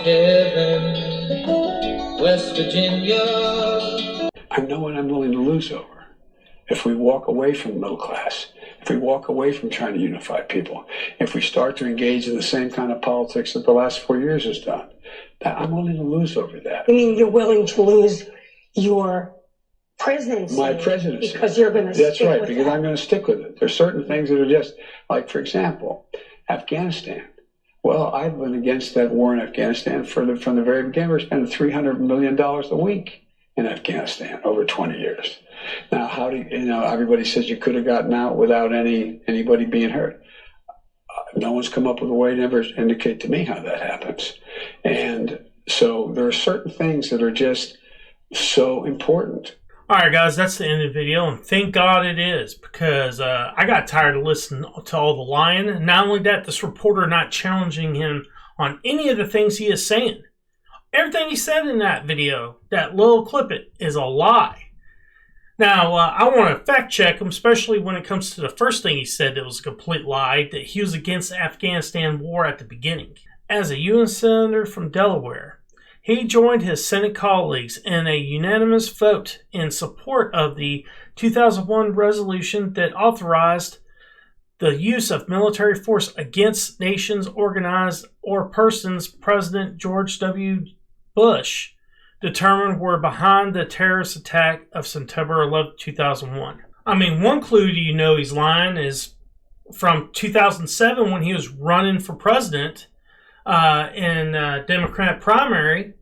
heaven, West Virginia. I know what I'm willing to lose over. If we walk away from the middle class, if we walk away from trying to unify people, if we start to engage in the same kind of politics that the last 4 years has done, that I'm willing to lose over that. I mean, you're willing to lose your presidency. My presidency. Because you're going to stick with it. That's right, because I'm going to stick with it. There's certain things that are just, like, for example, Afghanistan. Well, I've been against that war in Afghanistan from the very beginning. We're spending $300 million a week in Afghanistan over 20 years. Now, how do you know, everybody says you could have gotten out without anybody being hurt. No one's come up with a way to ever indicate to me how that happens. And so there are certain things that are just so important. All right, guys, that's the end of the video, and thank God it is, because I got tired of listening to all the lying. Not only that, this reporter not challenging him on any of the things he is saying. Everything he said in that video, that little clip it, is a lie. Now, I want to fact check him, especially when it comes to the first thing he said that was a complete lie, that he was against the Afghanistan war at the beginning. As a U.S. Senator from Delaware, he joined his Senate colleagues in a unanimous vote in support of the 2001 resolution that authorized the use of military force against nations organized or persons President George W. Bush determined were behind the terrorist attack of September 11, 2001. I mean, one clue you know he's lying is from 2007 when he was running for president in a Democratic primary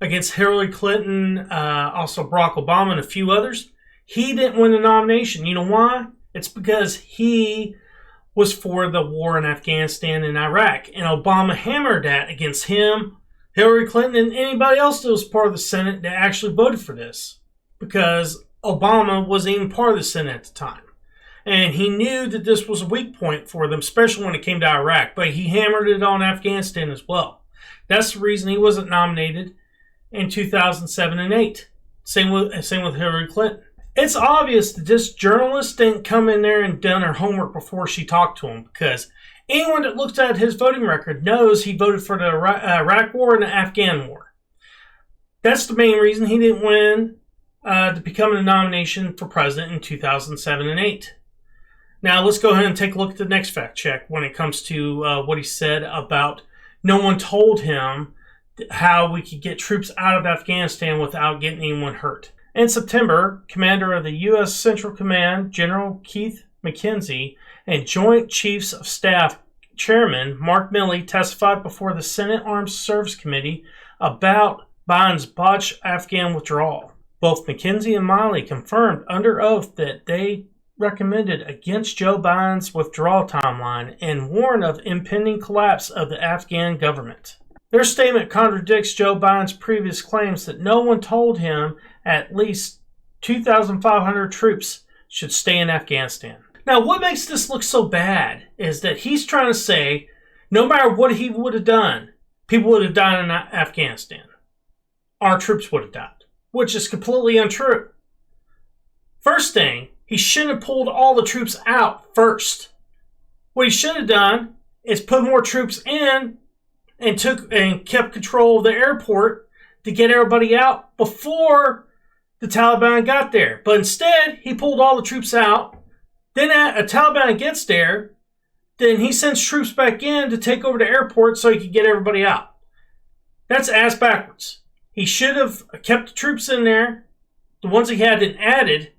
against Hillary Clinton, also Barack Obama, and a few others. He didn't win the nomination. You know why? It's because he was for the war in Afghanistan and Iraq, and Obama hammered that against him, Hillary Clinton, and anybody else that was part of the Senate that actually voted for this, because Obama wasn't even part of the Senate at the time. And he knew that this was a weak point for them, especially when it came to Iraq, but he hammered it on Afghanistan as well. That's the reason he wasn't nominated in 2007 and 8. Same with Hillary Clinton. It's obvious that this journalist didn't come in there and done her homework before she talked to him, because anyone that looks at his voting record knows he voted for the Iraq War and the Afghan War. That's the main reason he didn't win to become a nomination for president in 2007 and 8. Now let's go ahead and take a look at the next fact check when it comes to what he said about no one told him how we could get troops out of Afghanistan without getting anyone hurt. In September, Commander of the U.S. Central Command, General Keith McKenzie, and Joint Chiefs of Staff Chairman Mark Milley testified before the Senate Armed Services Committee about Biden's botched Afghan withdrawal. Both McKenzie and Milley confirmed under oath that they recommended against Joe Biden's withdrawal timeline and warned of impending collapse of the Afghan government. Their statement contradicts Joe Biden's previous claims that no one told him at least 2,500 troops should stay in Afghanistan. Now, what makes this look so bad is that he's trying to say no matter what he would have done, people would have died in Afghanistan. Our troops would have died, which is completely untrue. First thing, he shouldn't have pulled all the troops out first. What he should have done is put more troops in and kept control of the airport to get everybody out before the Taliban got there. But instead, he pulled all the troops out. Then a Taliban gets there. Then he sends troops back in to take over the airport so he could get everybody out. That's ass backwards. He should have kept the troops in there, the ones he had, and added,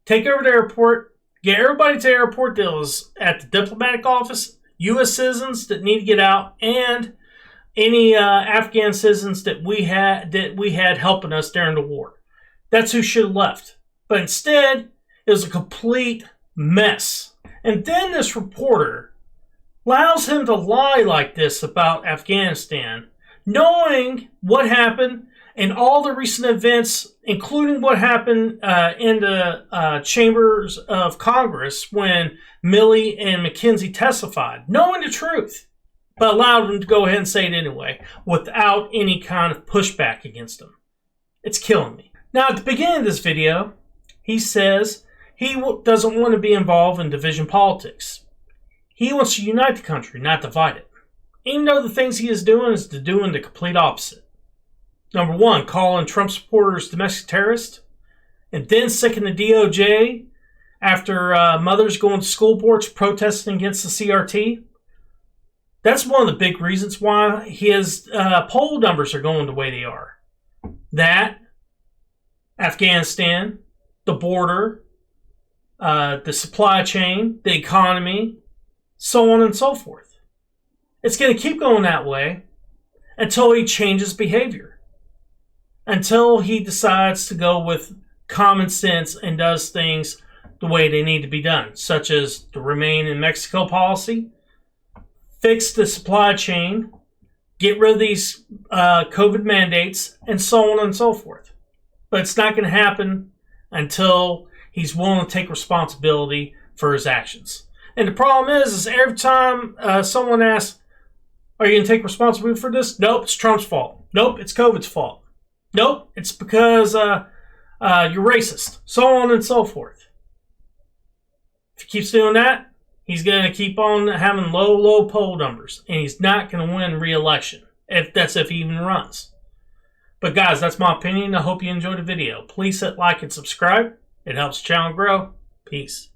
take over the airport, get everybody to the airport that was at the diplomatic office, U.S. citizens that need to get out, and any Afghan citizens that we had helping us during the war. That's who should have left. But instead, it was a complete mess. And then this reporter allows him to lie like this about Afghanistan, knowing what happened and all the recent events, including what happened in the chambers of Congress when Milley and McKenzie testified, knowing the truth, but allowed them to go ahead and say it anyway without any kind of pushback against them. It's killing me. Now, at the beginning of this video, he says he doesn't want to be involved in division politics. He wants to unite the country, not divide it. Even though the things he is doing the complete opposite. Number one, calling Trump supporters domestic terrorists, and then sicking the DOJ after mothers going to school boards protesting against the CRT. That's one of the big reasons why his poll numbers are going the way they are. That, Afghanistan, the border, the supply chain, the economy, so on and so forth. It's going to keep going that way until he changes behavior. Until he decides to go with common sense and does things the way they need to be done, such as the Remain in Mexico policy, fix the supply chain, get rid of these COVID mandates, and so on and so forth. But it's not going to happen until he's willing to take responsibility for his actions. And the problem is every time someone asks, are you going to take responsibility for this? Nope, it's Trump's fault. Nope, it's COVID's fault. Nope, it's because you're racist. So on and so forth. If he keeps doing that, he's going to keep on having low poll numbers. And he's not going to win re-election. If he even runs. But guys, that's my opinion. I hope you enjoyed the video. Please hit like and subscribe. It helps the channel grow. Peace.